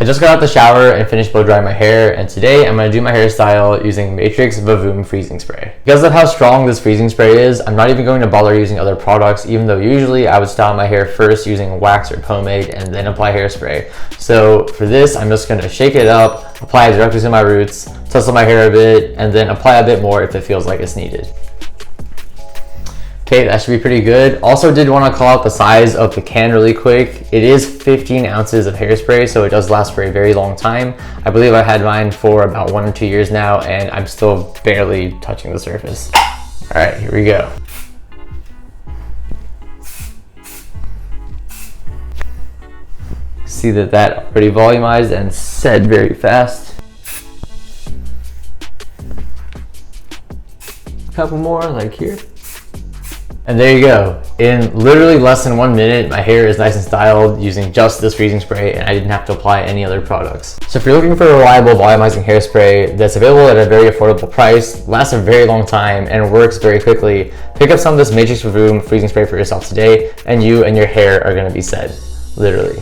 just got out the shower and finished blow drying my hair, and today I'm going to do my hairstyle using Matrix Vavoom Freezing Spray. Because of how strong this freezing spray is, I'm not even going to bother using other products, even though usually I would style my hair first using wax or pomade and then apply hairspray. So for this, I'm just going to shake it up, apply it directly to my roots, tussle my hair a bit, and then apply a bit more if it feels like it's needed. Okay, that should be pretty good. Also did want to call out the size of the can really quick. It is 15 ounces of hairspray, so it does last for a very long time. I believe I had mine for about 1 or 2 years now, and I'm still barely touching the surface. All right, here we go. See that pretty volumized and set very fast. A couple more, like here. And there you go. In literally less than 1 minute, my hair is nice and styled using just this freezing spray, and I didn't have to apply any other products. So if you're looking for a reliable volumizing hairspray that's available at a very affordable price, lasts a very long time, and works very quickly, pick up some of this Matrix Vavoom freezing spray for yourself today, and you and your hair are gonna be set, literally.